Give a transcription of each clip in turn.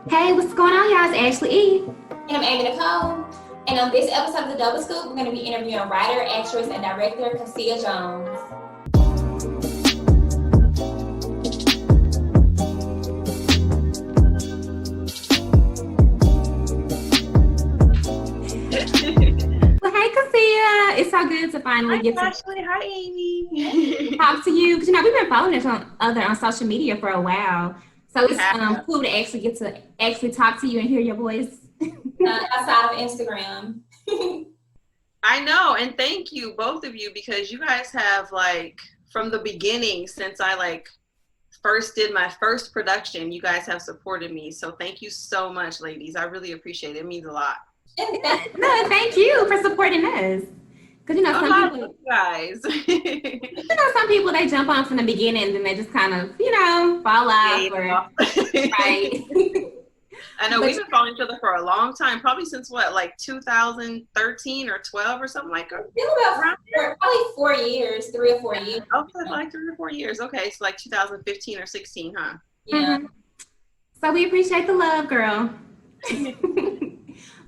Hey, what's going on, y'all? It's Ashley E. And I'm Amy Nicole. And on this episode of The Double Scoop, we're going to be interviewing writer, actress, and director Cassia Jones. Well, hey, Cassia. It's so good to finally get to Ashley. Hi, Amy. talk to you. Because, we've been following each other on social media for a while. So it's cool to actually get to actually talk to you and hear your voice. Outside of Instagram. I know, and thank you, both of you, because you guys have, from the beginning, since I, first did my first production, you guys have supported me. So thank you so much, ladies. I really appreciate it. It means a lot. No, thank you for supporting us. Because, some people, guys. some people, they jump on from the beginning and then they just kind of, fall off. Right. I know, we've been following each other for a long time, probably since 2013 or 12 or something like that? Probably 4 years, 3 or 4 years. Okay, 3 or 4 years. Okay, so 2015 or 16, huh? Yeah. Mm-hmm. So we appreciate the love, girl.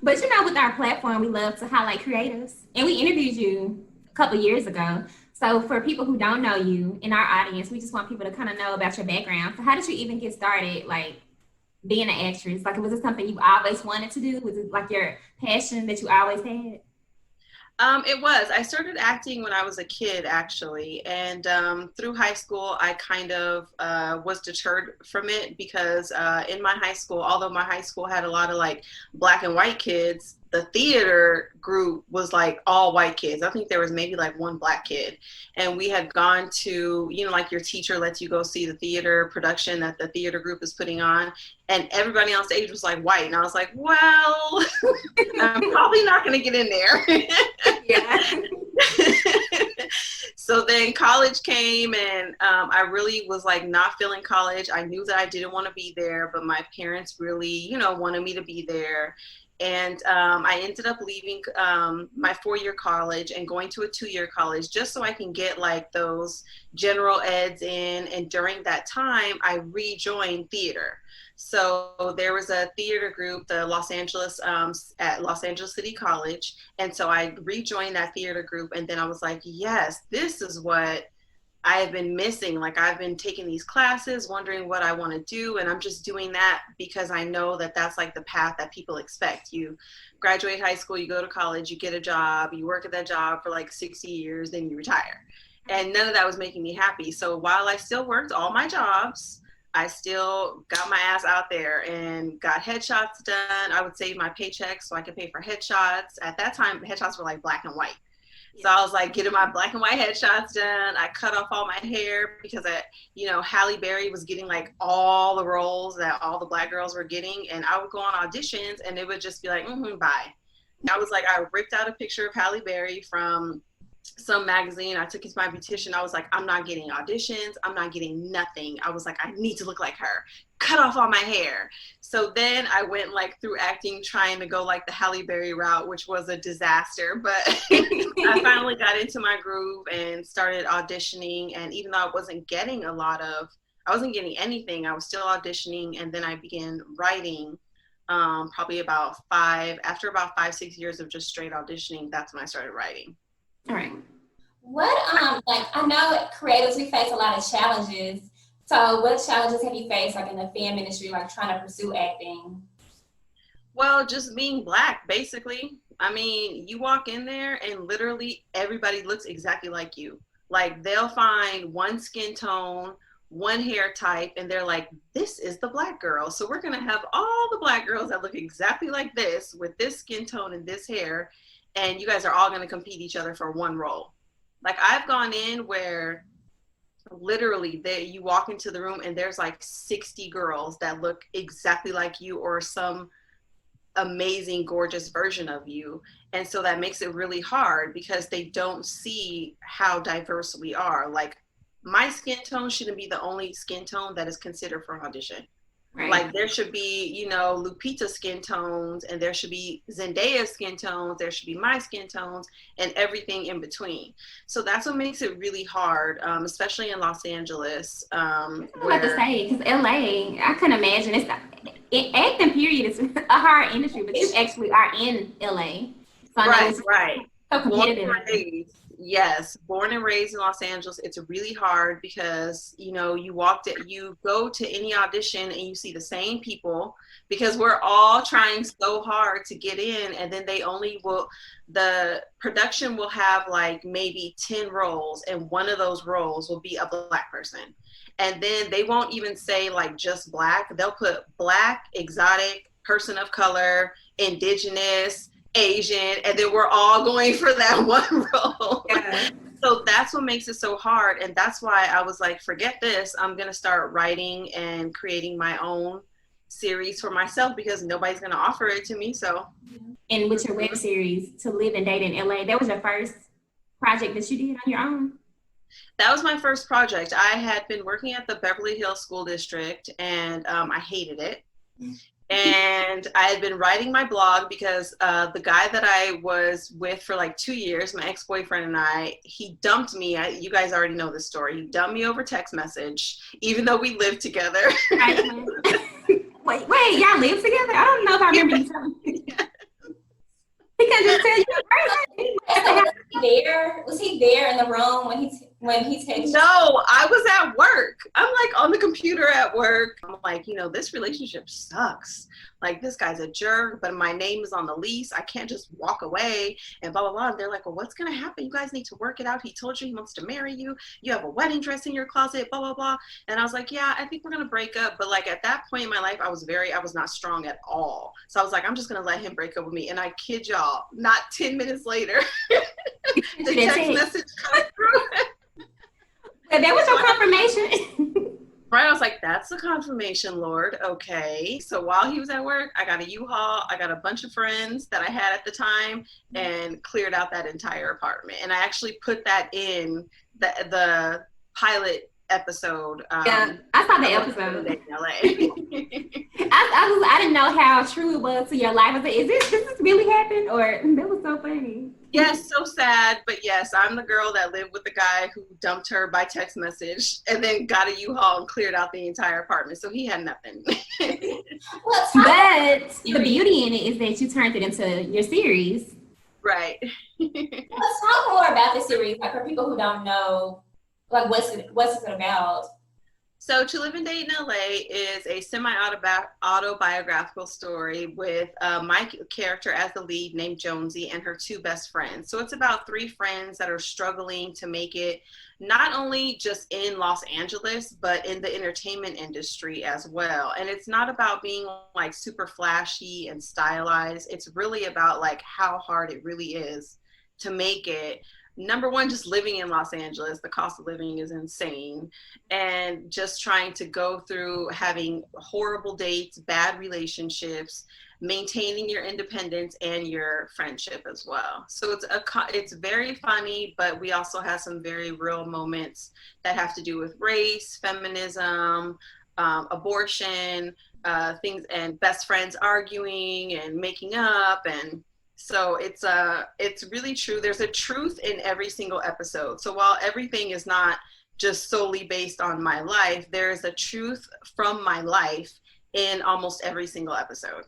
But with our platform, we love to highlight creatives. And we interviewed you a couple years ago. So for people who don't know you in our audience, we just want people to kind of know about your background. So how did you even get started, being an actress? Was it something you always wanted to do? Was it your passion that you always had? It was. I started acting when I was a kid, actually. And through high school, I kind of was deterred from it because in my high school, although my high school had a lot of black and white kids, the theater group was all white kids. I think there was maybe one black kid. And we had gone to, your teacher lets you go see the theater production that the theater group is putting on. And everybody on stage was white. And I was like, well, I'm probably not going to get in there. Yeah. So then college came and I really was not feeling college. I knew that I didn't want to be there, but my parents really, wanted me to be there. And I ended up leaving my 4-year college and going to a 2-year college just so I can get those general eds in. And during that time, I rejoined theater. So there was a theater group, the Los Angeles, at Los Angeles City College. And so I rejoined that theater group. And then I was like, yes, this is what I have been missing. I've been taking these classes, wondering what I want to do. And I'm just doing that because I know that that's the path that people expect. You graduate high school, you go to college, you get a job, you work at that job for 60 years, then you retire. And none of that was making me happy. So while I still worked all my jobs, I still got my ass out there and got headshots done. I would save my paychecks so I could pay for headshots. At that time, headshots were black and white. So I was getting my black and white headshots done. I cut off all my hair because Halle Berry was getting all the roles that all the black girls were getting. And I would go on auditions and it would just be bye. I was I ripped out a picture of Halle Berry from some magazine. I took it to my beautician. I was I'm not getting auditions. I'm not getting nothing. I was I need to look like her. Cut off all my hair. So then I went through acting, trying to go the Halle Berry route, which was a disaster. But I finally got into my groove and started auditioning. And even though I wasn't getting anything, I was still auditioning. And then I began writing probably after about 5-6 years of just straight auditioning, that's when I started writing. All right. What, I know creatives, we face a lot of challenges. So what challenges have you faced in the film industry, trying to pursue acting? Well, just being black, basically. I mean, you walk in there and literally everybody looks exactly like you. They'll find one skin tone, one hair type, and they're this is the black girl. So we're going to have all the black girls that look exactly like this with this skin tone and this hair. And you guys are all going to compete each other for one role. I've gone in where literally you walk into the room and there's 60 girls that look exactly like you or some amazing, gorgeous version of you. And so that makes it really hard because they don't see how diverse we are. My skin tone shouldn't be the only skin tone that is considered for an audition. Right. There should be, Lupita skin tones, and there should be Zendaya skin tones, there should be my skin tones, and everything in between. So that's what makes it really hard, especially in Los Angeles. I was about to say, because LA, I couldn't imagine. Acting period, it's a hard industry, but you actually are in LA. So I know it's Right. so competitive. Yes, born and raised in Los Angeles. It's really hard because, you know, you go to any audition and you see the same people because we're all trying so hard to get in, and then the production will have like maybe 10 roles, and one of those roles will be a Black person. And then they won't even say like just Black. They'll put Black, exotic, person of color, indigenous, Asian, and then we're all going for that one role. Yeah. So that's what makes it so hard. And that's why I was like, forget this. I'm going to start writing and creating my own series for myself because nobody's going to offer it to me. So. And with your web series, To Live and Date in LA, that was your first project that you did on your own? That was my first project. I had been working at the Beverly Hills School District, and I hated it. And I had been writing my blog because the guy that I was with for like 2 years, my ex-boyfriend and he dumped me. You guys already know this story. He dumped me over text message, even though we lived together. Wait, y'all live together? I don't know if I remember you telling me. He can just tell you. Was he there in the room when he texted you? No, I was at work. I'm like on the computer at work. I'm like, you know, this relationship sucks. Like, this guy's a jerk, but my name is on the lease. I can't just walk away and blah, blah, blah. And they're like, well, what's going to happen? You guys need to work it out. He told you he wants to marry you. You have a wedding dress in your closet, blah, blah, blah. And I was like, yeah, I think we're going to break up. But like at that point in my life, I was not strong at all. So I was like, I'm just going to let him break up with me. And I kid y'all, not 10 minutes later, the text message comes through. That was your confirmation. Right, I was like, that's the confirmation, Lord. Okay. So while he was at work, I got a U-Haul. I got a bunch of friends that I had at the time and cleared out that entire apartment. And I actually put that in the pilot episode. Yeah, I saw the episode. In LA. I didn't know how true it was to your life. I was like, does this really happen? Or that was so funny. Yes, so sad, but yes, I'm the girl that lived with the guy who dumped her by text message and then got a U-Haul and cleared out the entire apartment, so he had nothing. But the beauty in it is that you turned it into your series. Right. Let's talk more about the series, like for people who don't know, like what's it about? So To Live and Date in LA is a semi-autobiographical story with my character as the lead named Jonesy and her two best friends. So it's about three friends that are struggling to make it not only just in Los Angeles, but in the entertainment industry as well. And it's not about being like super flashy and stylized. It's really about like how hard it really is to make it. Number one, just living in Los Angeles, the cost of living is insane. And just trying to go through having horrible dates, bad relationships, maintaining your independence and your friendship as well. So it's very funny, but we also have some very real moments that have to do with race, feminism, abortion, things, and best friends arguing and making up. And so it's really true. There's a truth in every single episode. So while everything is not just solely based on my life, there is a truth from my life in almost every single episode.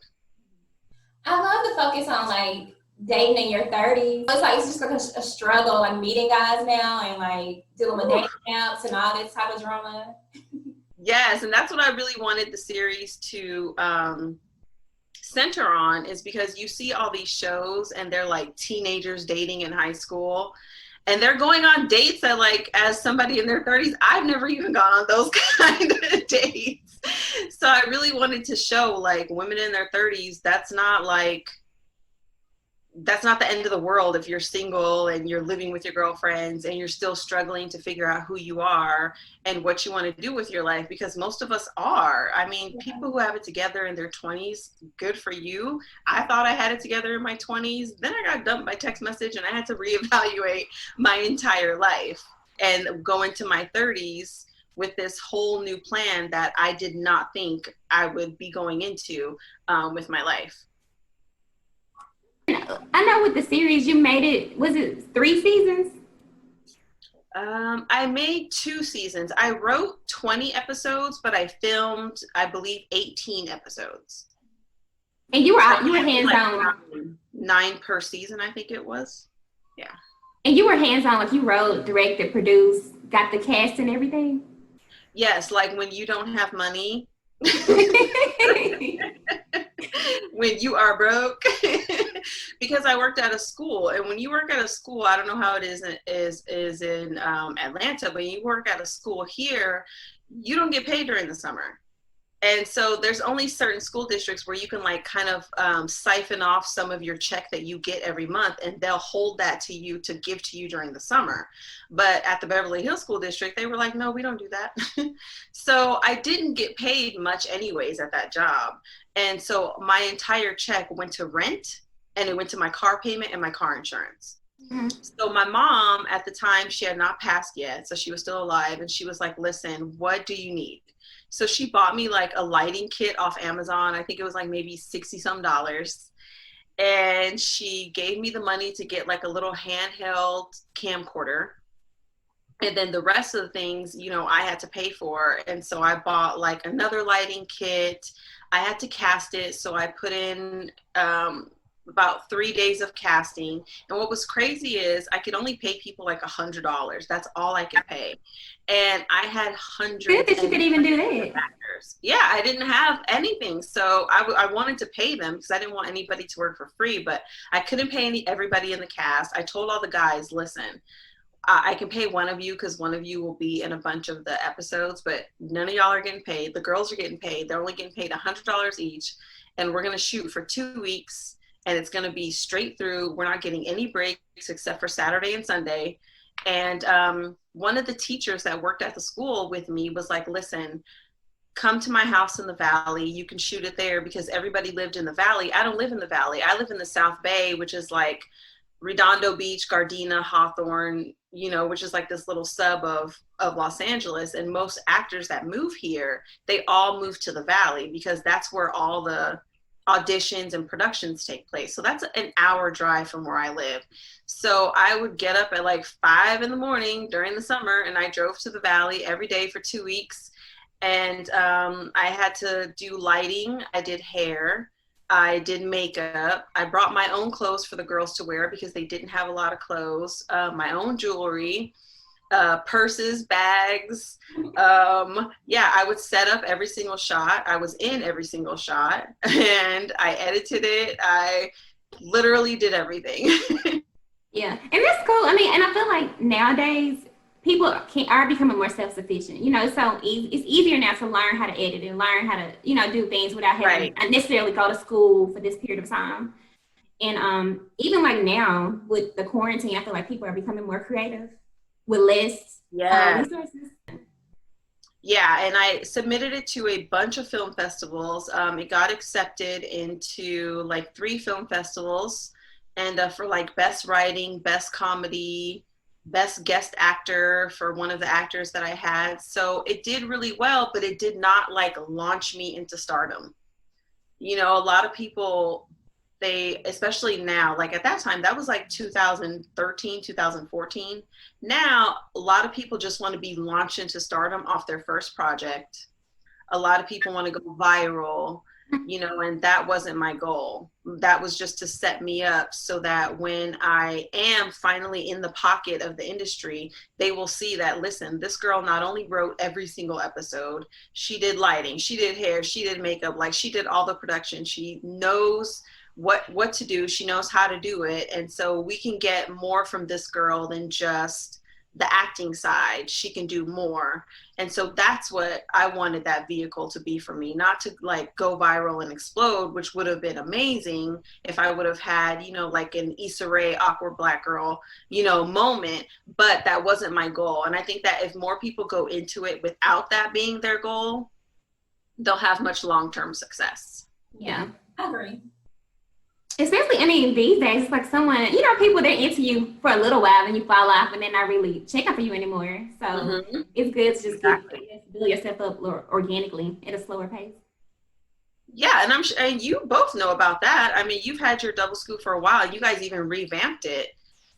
I love the focus on like dating in your 30s. It's just like a struggle, like meeting guys now and like dealing with dating apps and all this type of drama. Yes, and that's what I really wanted the series to center on, is because you see all these shows and they're like teenagers dating in high school and they're going on dates that, like, as somebody in their 30s, I've never even gone on those kind of dates. So I really wanted to show like women in their 30s, that's not the end of the world if you're single and you're living with your girlfriends and you're still struggling to figure out who you are and what you want to do with your life, because most of us are. I mean, people who have it together in their 20s, good for you. I thought I had it together in my 20s. Then I got dumped by text message and I had to reevaluate my entire life and go into my 30s with this whole new plan that I did not think I would be going into with my life. I know with the series you made it, was it 3 seasons? I made 2 seasons. I wrote 20 episodes, but I filmed, I believe, 18 episodes. And you So were I did, hands like, on. nine per season, I think it was. Yeah. And you were hands on, like you wrote, directed, produced, got the cast and everything. Yes, like when you don't have money, when you are broke, because I worked at a school, and when you work at a school, I don't know how it is in Atlanta, but you work at a school here, you don't get paid during the summer. And so there's only certain school districts where you can like kind of siphon off some of your check that you get every month, and they'll hold that to you to give to you during the summer. But at the Beverly Hills School District, they were like, no, we don't do that. So I didn't get paid much anyways at that job. And so my entire check went to rent, and it went to my car payment and my car insurance. Mhm. So my mom at the time, she had not passed yet, so she was still alive, and she was like, listen, what do you need? So she bought me like a lighting kit off Amazon. I think it was like maybe 60 some dollars. And she gave me the money to get like a little handheld camcorder. And then the rest of the things, you know, I had to pay for. And so I bought like another lighting kit. I had to cast it. So I put in about 3 days of casting. And what was crazy is I could only pay people like $100. That's all I could pay. And I had hundreds. Good that you could even do that. Actors. Yeah, I didn't have anything. So I wanted to pay them because I didn't want anybody to work for free, but I couldn't pay everybody in the cast. I told all the guys, listen, I can pay one of you because one of you will be in a bunch of the episodes, but none of y'all are getting paid. The girls are getting paid. They're only getting paid $100 each. And we're going to shoot for 2 weeks, and it's going to be straight through. We're not getting any breaks except for Saturday and Sunday. And one of the teachers that worked at the school with me was like, listen, come to my house in the Valley. You can shoot it there because everybody lived in the Valley. I don't live in the Valley. I live in the South Bay, which is like Redondo Beach, Gardena, Hawthorne, you know, which is like this little sub of Los Angeles. And most actors that move here, they all move to the Valley because that's where all the auditions and productions take place. So that's an hour drive from where I live. So I would get up at like 5 in the morning during the summer, and I drove to the Valley every day for 2 weeks. And I had to do lighting. I did hair. I did makeup. I brought my own clothes for the girls to wear because they didn't have a lot of clothes. My own jewelry, purses, bags. Yeah, I would set up every single shot. I was in every single shot, and I edited it. I literally did everything. Yeah, and that's cool. I mean, and I feel like nowadays people are becoming more self-sufficient. You know, it's so easy. It's easier now to learn how to edit and learn how to, you know, do things without having Right. to necessarily go to school for this period of time. And even like now with the quarantine, I feel like people are becoming more creative with less Yeah. resources. Yeah, and I submitted it to a bunch of film festivals. It got accepted into like 3 film festivals, and for like best writing, best comedy, best guest actor for one of the actors that I had. So it did really well, but it did not like launch me into stardom. You know, a lot of people, they, especially now, like at that time, that was like 2013, 2014. Now, a lot of people just want to be launched into stardom off their first project. A lot of people want to go viral, you know, and that wasn't my goal. That was just to set me up so that when I am finally in the pocket of the industry, they will see that, listen, this girl not only wrote every single episode, she did lighting, she did hair, she did makeup, like she did all the production. She knows what to do. She knows how to do it. And so we can get more from this girl than just the acting side. She can do more. And so that's what I wanted that vehicle to be for me, not to like go viral and explode, which would have been amazing if I would have had, you know, like an Issa Rae awkward Black girl, you know, moment, but that wasn't my goal. And I think that if more people go into it without that being their goal, they'll have much long-term success. Yeah. I agree. Especially, I mean, these days, it's like someone, you know, people, they're into you for a little while and you fall off and they're not really checking for you anymore. So it's good to just build yourself up organically at a slower pace. Yeah, and I'm sure, and you both know about that. I mean, you've had your double scoop for a while. You guys even revamped it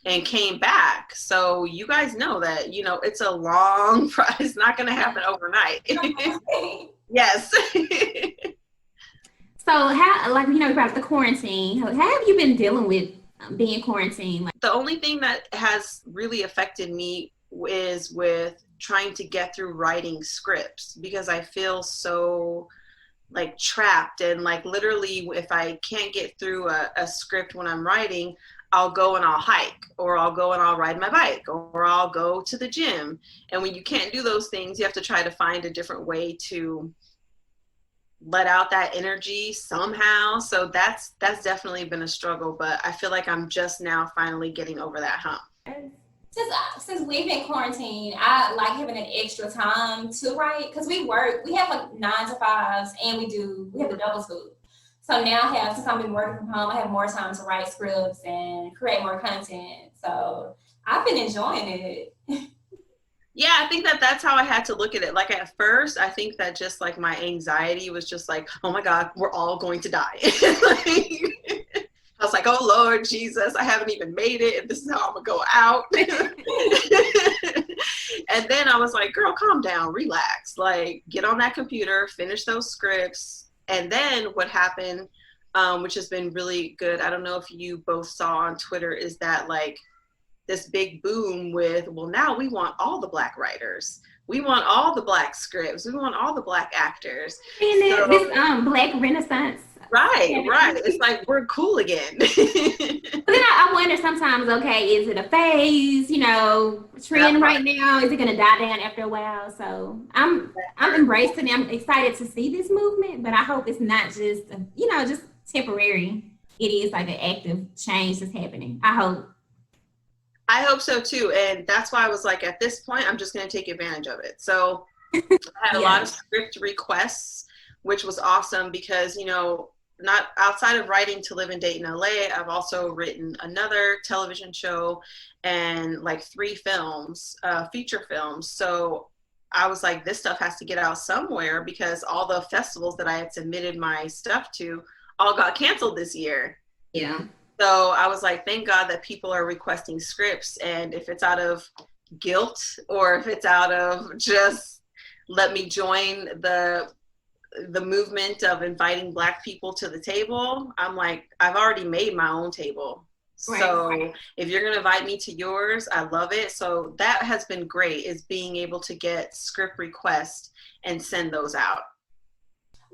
and came back. So you guys know that, you know, it's a long process. It's not going to happen overnight. Yes. So how, like, you know, about the quarantine, how have you been dealing with being quarantined? Like, The only thing that has really affected me is with trying to get through writing scripts because I feel so like trapped, and like literally if I can't get through a script when I'm writing, I'll go and I'll hike, or I'll go and I'll ride my bike, or I'll go to the gym. And when you can't do those things, you have to try to find a different way to let out that energy somehow. So that's definitely been a struggle, but I feel like I'm just now finally getting over that hump. Since we've been quarantined, I like having an extra time to write because we work. We have like 9 to 5s, and we have a double scoop. So now since I've been working from home, I have more time to write scripts and create more content. So I've been enjoying it. Yeah, I think that that's how I had to look at it. Like at first, I think that just like my anxiety was just like, oh my God, we're all going to die. Like, I was like, oh Lord Jesus, I haven't even made it, and this is how I'm gonna go out. And then I was like, girl, calm down, relax. Like, get on that computer, finish those scripts. And then what happened, which has been really good, I don't know if you both saw on Twitter, is that like this big boom with, well, now we want all the Black writers. We want all the Black scripts. We want all the Black actors. so, this Black Renaissance. Right. It's like we're cool again. But then I wonder sometimes, okay, is it a phase, you know, trend right now? Is it going to die down after a while? So I'm embracing it. I'm excited to see this movement, but I hope it's not just, you know, just temporary. It is like an active change that's happening. I hope so too. And that's why I was like, at this point, I'm just going to take advantage of it. So I had a lot of script requests, which was awesome because, you know, not outside of writing To Live and Date in LA, I've also written another television show and like 3 films, feature films. So I was like, this stuff has to get out somewhere because all the festivals that I had submitted my stuff to all got canceled this year. Yeah. So I was like, thank God that people are requesting scripts. And if it's out of guilt or if it's out of just let me join the movement of inviting Black people to the table, I'm like, I've already made my own table. So if you're going to invite me to yours, I love it. So that has been great, is being able to get script requests and send those out.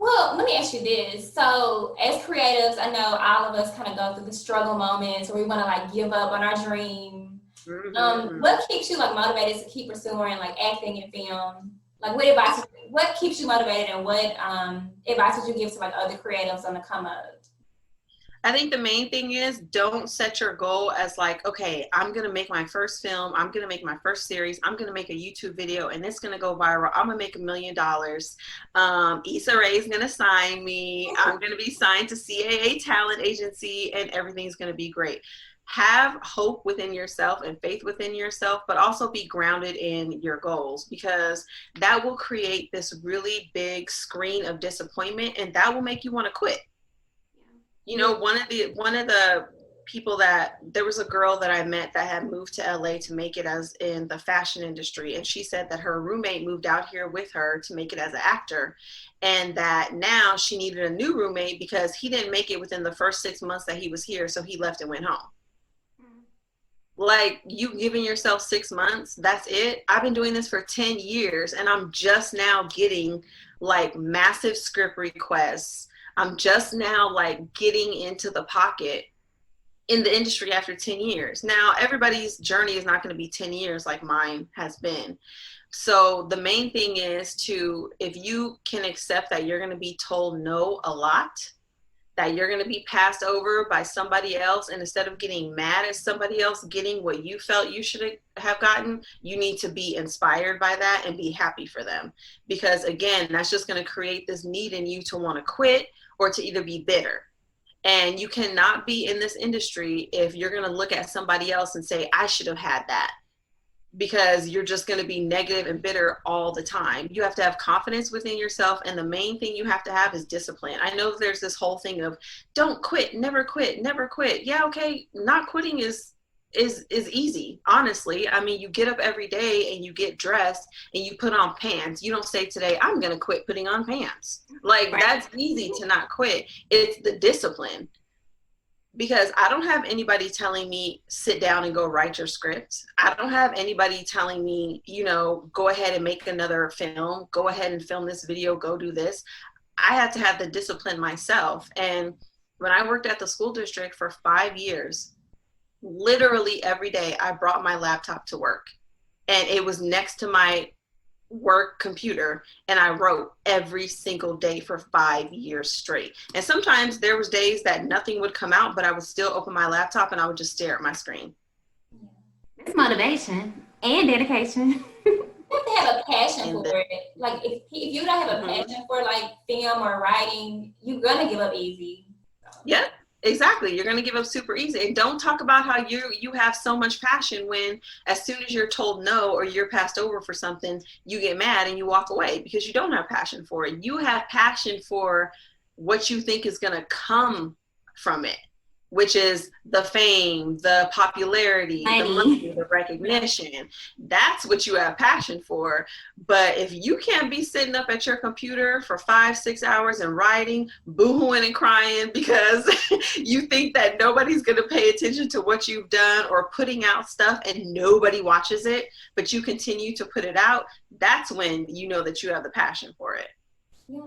Well, let me ask you this. So as creatives, I know all of us kind of go through the struggle moments where we want to like give up on our dream. Mm-hmm. What keeps you like motivated to keep pursuing like acting and film? Like what keeps you motivated, and what advice would you give to like other creatives on the come up? I think the main thing is, don't set your goal as like, okay, I'm going to make my first film. I'm going to make my first series. I'm going to make a YouTube video and it's going to go viral. I'm going to make $1 million. Issa Rae is going to sign me. I'm going to be signed to CAA Talent Agency and everything's going to be great. Have hope within yourself and faith within yourself, but also be grounded in your goals, because that will create this really big screen of disappointment and that will make you want to quit. You know, one of the people there was a girl that I met that had moved to LA to make it as in the fashion industry. And she said that her roommate moved out here with her to make it as an actor. And that now she needed a new roommate because he didn't make it within the first 6 months that he was here. So he left and went home. Like, you giving yourself 6 months, that's it. I've been doing this for 10 years and I'm just now getting like massive script requests. I'm just now like getting into the pocket in the industry after 10 years. Now, everybody's journey is not going to be 10 years like mine has been. So the main thing is if you can accept that you're going to be told no a lot, that you're going to be passed over by somebody else, and instead of getting mad at somebody else getting what you felt you should have gotten, you need to be inspired by that and be happy for them. Because again, that's just going to create this need in you to want to quit or to either be bitter. And you cannot be in this industry if you're going to look at somebody else and say, I should have had that, because you're just going to be negative and bitter all the time. You have to have confidence within yourself. And the main thing you have to have is discipline. I know there's this whole thing of don't quit, never quit, never quit. Yeah, okay. Not quitting is is easy, honestly. I mean, you get up every day and you get dressed and you put on pants. You don't say today, I'm going to quit putting on pants. Like, Right. that's easy to not quit. It's the discipline. Because I don't have anybody telling me, sit down and go write your script. I don't have anybody telling me, you know, go ahead and make another film, go ahead and film this video, go do this. I had to have the discipline myself. And when I worked at the school district for 5 years, literally every day I brought my laptop to work, and it was next to my work computer, and I wrote every single day for 5 years straight. And sometimes there was days that nothing would come out, but I would still open my laptop and I would just stare at my screen. It's motivation and dedication. You have to have a passion And for it. Like if you don't have a passion for like film or writing, you're gonna give up easy. Yeah, exactly. You're going to give up super easy. And don't talk about how you have so much passion when as soon as you're told no or you're passed over for something, you get mad and you walk away because you don't have passion for it. You have passion for what you think is going to come from it, which is the fame, the popularity, the money, the recognition. That's what you have passion for. But if you can't be sitting up at your computer for 5-6 hours and writing, boohooing and crying because you think that nobody's going to pay attention to what you've done, or putting out stuff and nobody watches it, but you continue to put it out, that's when you know that you have the passion for it. Yeah.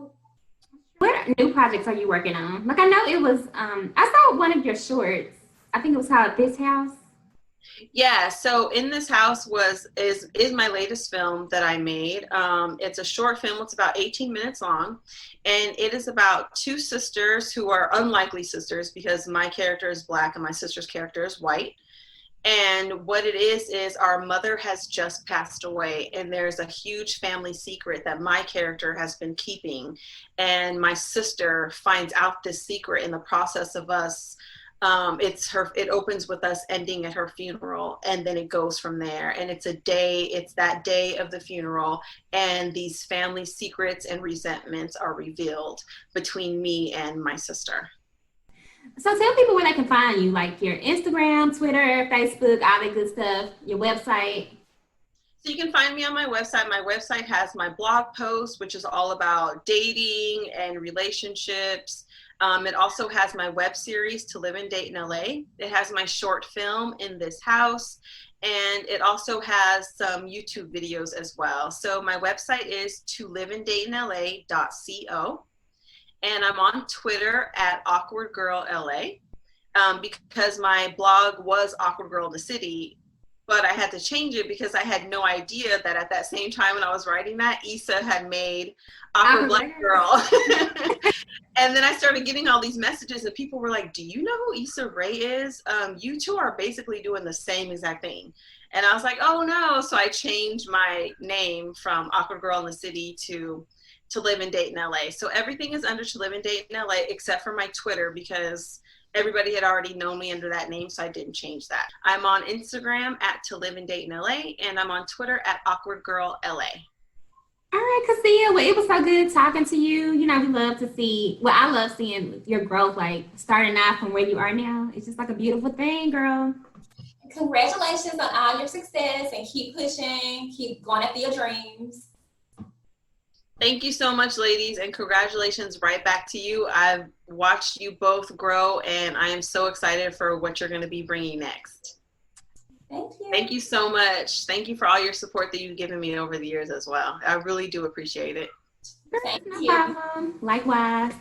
What new projects are you working on? Like I know it was I saw one of your shorts. I think it was called This House. Yeah, so In This House is my latest film that I made. It's a short film. It's about 18 minutes long, and it is about two sisters who are unlikely sisters because my character is Black and my sister's character is white. And what it is our mother has just passed away, and there's a huge family secret that my character has been keeping. And my sister finds out this secret in the process of us. It opens with us ending at her funeral, and then it goes from there. And it's that day of the funeral, and these family secrets and resentments are revealed between me and my sister. So tell people where they can find you, like your Instagram, Twitter, Facebook, all that good stuff, your website. So you can find me on my website. My website has my blog post, which is all about dating and relationships. It also has my web series, To Live and Date in LA. It has my short film, In This House. And it also has some YouTube videos as well. So my website is toliveanddateinla.co. And I'm on Twitter at Awkward Girl LA, because my blog was Awkward Girl in the City, but I had to change it because I had no idea that at that same time when I was writing that, Issa had made Awkward Black Girl. And then I started getting all these messages and people were like, do you know who Issa Rae is? You two are basically doing the same exact thing. And I was like, oh no. So I changed my name from Awkward Girl in the City to Live and Date in LA. So everything is under To Live and Date in LA except for my Twitter because everybody had already known me under that name, so I didn't change that. I'm on Instagram at To Live and Date in LA, and I'm on Twitter at Awkward Girl LA. All right, Cassia. Well, it was so good talking to you. You know, we love to see, well, I love seeing your growth, like starting out from where you are now. It's just like a beautiful thing, girl. Congratulations on all your success, and keep pushing, keep going after your dreams. Thank you so much, ladies, and congratulations right back to you. I've watched you both grow, and I am so excited for what you're going to be bringing next. Thank you. Thank you so much. Thank you for all your support that you've given me over the years as well. I really do appreciate it. Thank No you. problem. Likewise.